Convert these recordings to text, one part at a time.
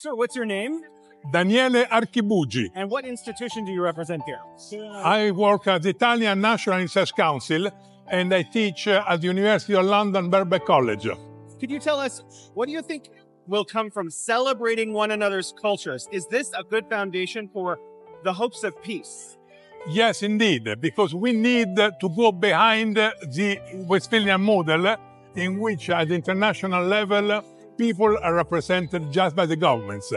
Sir, what's your name? Daniele Archibugi. And what institution do you represent here? I work at the Italian National Research Council and I teach at the University of London Birkbeck College. Could you tell us, what do you think will come from celebrating one another's cultures? Is this a good foundation for the hopes of peace? Yes, indeed, because we need to go behind the Westphalian model in which at the international level people are represented just by the governments.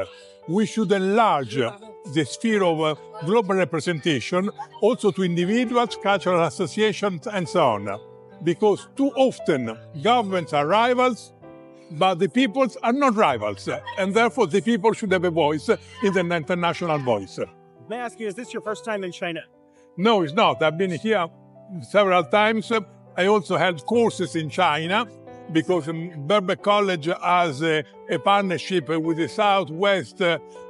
We should enlarge the sphere of global representation also to individuals, cultural associations, and so on. Because too often governments are rivals, but the peoples are not rivals. And therefore the people should have a voice in the international voice. May I ask you, is this your first time in China? No, it's not. I've been here several times. I also held courses in China because Birkbeck College has a partnership with the Southwest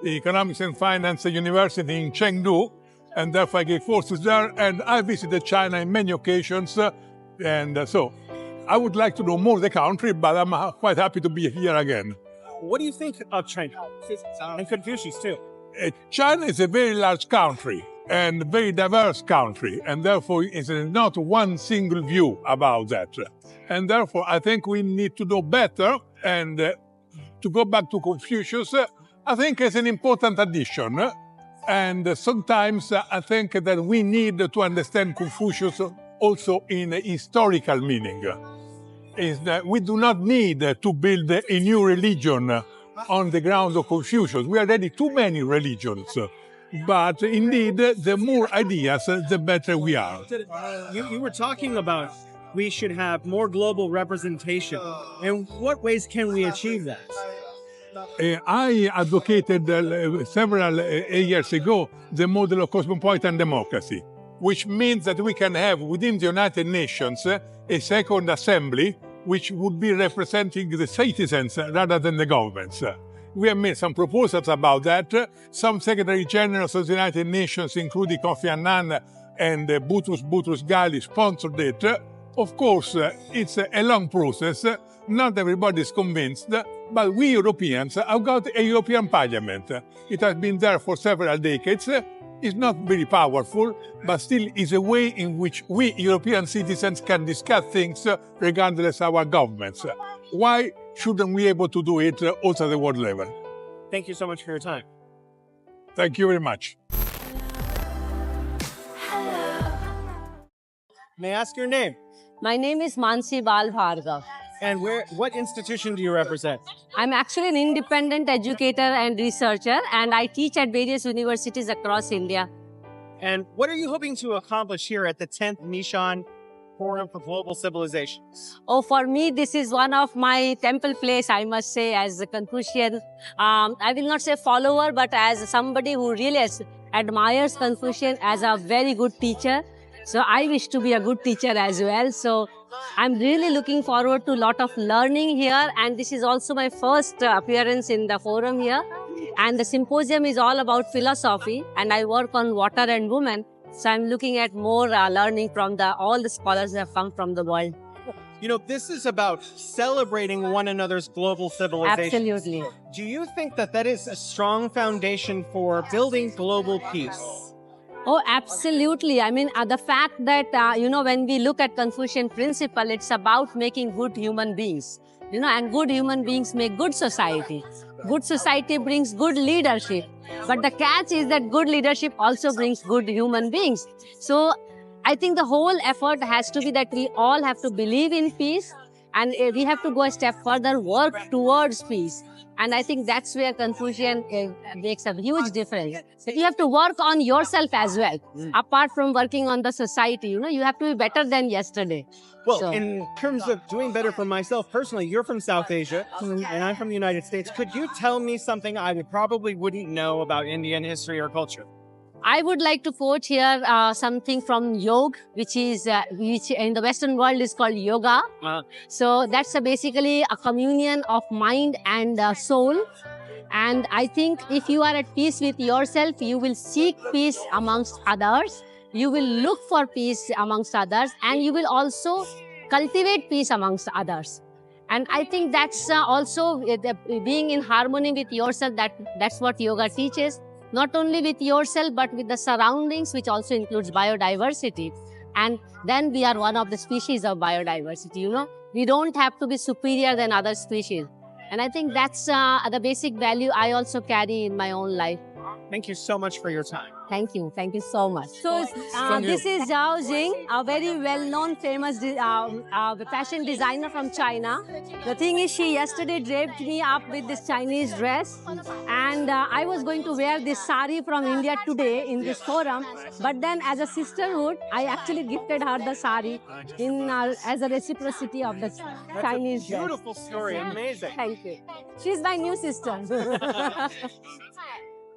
Economics and Finance University in Chengdu, and therefore I gave courses there, and I visited China on many occasions, and so I would like to know more of the country, but I'm quite happy to be here again. What do you think of China? And Confucius too. China is a very large country and very diverse country, and therefore it's not one single view about that. And therefore I think we need to know better, and to go back to Confucius, I think is an important addition. And sometimes I think that we need to understand Confucius also in a historical meaning. Is that we do not need to build a new religion on the grounds of Confucius. We are already too many religions. But indeed, the more ideas, the better we are. You were talking about we should have more global representation. In what ways can we achieve that? I advocated several years ago the model of cosmopolitan democracy, which means that we can have within the United Nations a second assembly which would be representing the citizens rather than the governments. We have made some proposals about that. Some Secretary Generals of the United Nations, including Kofi Annan and Boutros Ghali, sponsored it. Of course, it's a long process. Not everybody is convinced, but we Europeans have got a European Parliament. It has been there for several decades. It's not very powerful, but still is a way in which we European citizens can discuss things regardless of our governments. Why shouldn't we be able to do it also at the world level? Thank you so much for your time. Thank you very much. May I ask your name? My name is Mansee Bal Bhargava. And what institution do you represent? I'm actually an independent educator and researcher, and I teach at various universities across India. And what are you hoping to accomplish here at the 10th Nishan Forum for Global Civilizations? Oh, for me, this is one of my temple place, I must say, as a Confucian. I will not say follower, but as somebody who really admires Confucian as a very good teacher. So I wish to be a good teacher as well. So I'm really looking forward to a lot of learning here. And this is also my first appearance in the forum here. And the symposium is all about philosophy. And I work on water and women. So I'm looking at more learning from all the scholars that have come from the world. You know, this is about celebrating one another's global civilization. Absolutely. Do you think that that is a strong foundation for building global peace? Oh, absolutely. I mean, the fact that, when we look at Confucian principle, it's about making good human beings, and good human beings make good society. Good society brings good leadership. But the catch is that good leadership also brings good human beings. So I think the whole effort has to be that we all have to believe in peace, and we have to go a step further, work towards peace. And I think that's where Confucian makes a huge difference. So you have to work on yourself as well. Apart from working on the society, you have to be better than yesterday. Well, in terms of doing better for myself personally, you're from South Asia and I'm from the United States. Could you tell me something I probably wouldn't know about Indian history or culture? I would like to quote here something from yoga, which in the Western world is called yoga. So that's basically a communion of mind and soul. And I think if you are at peace with yourself, you will seek peace amongst others. You will look for peace amongst others, and you will also cultivate peace amongst others. And I think that's also being in harmony with yourself. That's what yoga teaches. Not only with yourself, but with the surroundings, which also includes biodiversity. And then we are one of the species of biodiversity, you know. We don't have to be superior than other species. And I think that's the basic value I also carry in my own life. Thank you so much for your time. Thank you. Thank you so much. So this is Zhao Jing, a very well-known, famous fashion designer from China. The thing is, she yesterday draped me up with this Chinese dress. And I was going to wear this sari from India today in this forum. But then as a sisterhood, I actually gifted her the sari as a reciprocity of the Chinese dress. Beautiful story. Amazing. Thank you. She's my new sister.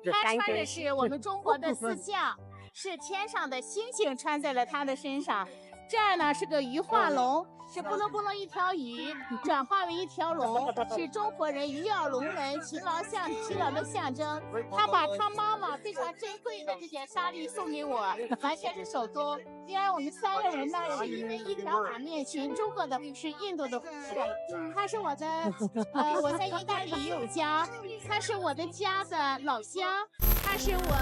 她穿的是我们中国的四象，是天上的星星穿在了她的身上。这儿呢是个鱼化龙，是咕噜咕噜一条鱼转化为一条龙，是中国人鱼跃龙门、勤劳的象征。她把她妈妈非常珍贵的这件纱丽送给我，完全是手工。另外我们3个人呢是因为一条马面裙，中国的是印度的服饰。她是我的我在意大利也有家，她是我的家的老乡，她是我。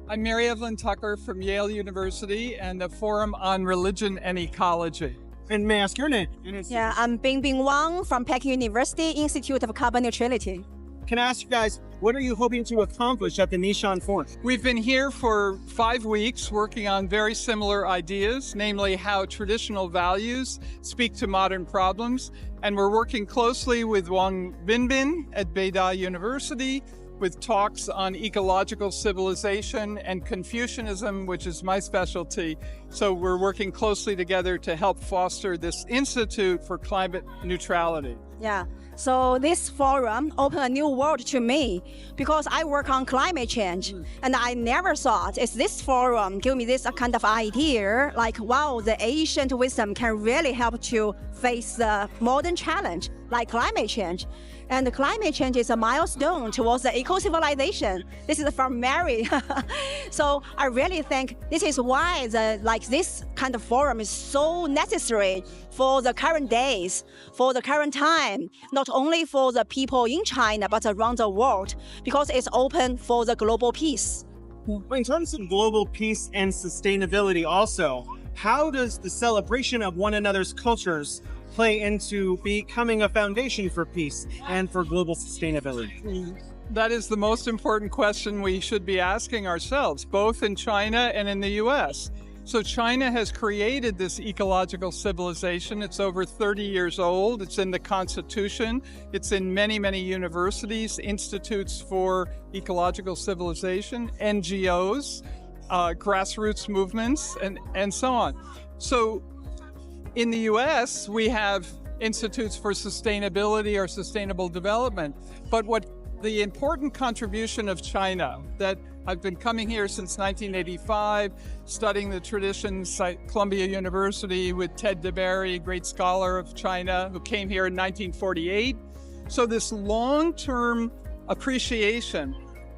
I'm Mary Evelyn Tucker from Yale University and the Forum on Religion and Ecology. And may I ask your name? Yeah, I'm Binbin Wang from Peking University Institute of Carbon Neutrality. Can I ask you guys, what are you hoping to accomplish at the Nishan Forum? We've been here for 5 weeks working on very similar ideas, namely how traditional values speak to modern problems. And we're working closely with Wang Binbin at Beida University, with talks on ecological civilization and Confucianism, which is my specialty. So we're working closely together to help foster this Institute for Climate Neutrality. Yeah, so this forum opened a new world to me because I work on climate change. And I never thought this forum give me this kind of idea, like, wow, the ancient wisdom can really help to face the modern challenge, like climate change. And climate change is a milestone towards the eco-civilization. This is from Mary. So I really think this is why this kind of forum is so necessary for the current days, for the current time, not only for the people in China, but around the world, because it's open for the global peace. In terms of global peace and sustainability also, how does the celebration of one another's cultures play into becoming a foundation for peace and for global sustainability? That is the most important question we should be asking ourselves, both in China and in the US. So China has created this ecological civilization. It's over 30 years old. It's in the Constitution. It's in many, many universities, institutes for ecological civilization, NGOs, grassroots movements, and so on. So in the US, we have institutes for sustainability or sustainable development. But what the important contribution of China, that I've been coming here since 1985, studying the traditions at Columbia University with Ted DeBerry, a great scholar of China who came here in 1948. So this long-term appreciation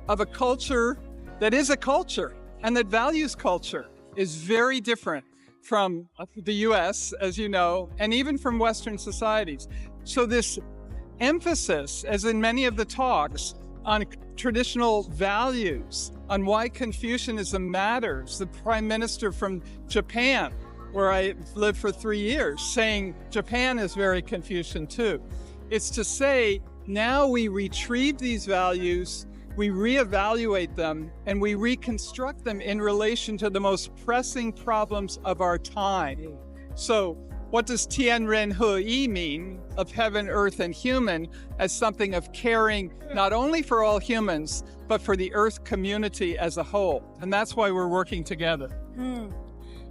of a culture that is a culture and that values culture is very different from the US, as you know, and even from Western societies. So this emphasis, as in many of the talks, on traditional values, on why Confucianism matters. The Prime Minister from Japan, where I lived for 3 years, saying Japan is very Confucian too. It's to say, now we retrieve these values, we reevaluate them, and we reconstruct them in relation to the most pressing problems of our time. So what does Tianren He mean, of heaven, earth, and human, as something of caring not only for all humans, but for the earth community as a whole? And that's why we're working together.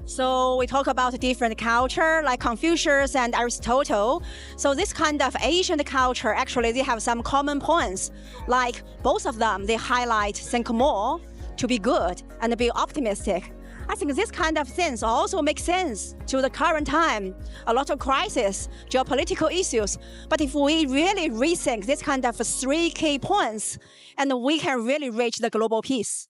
So we talk about different culture like Confucius and Aristotle. So this kind of Asian culture, actually, they have some common points. Like both of them, they highlight think more, to be good, and be optimistic. I think this kind of things also make sense to the current time. A lot of crisis, geopolitical issues. But if we really rethink this kind of 3 key points, and we can really reach the global peace.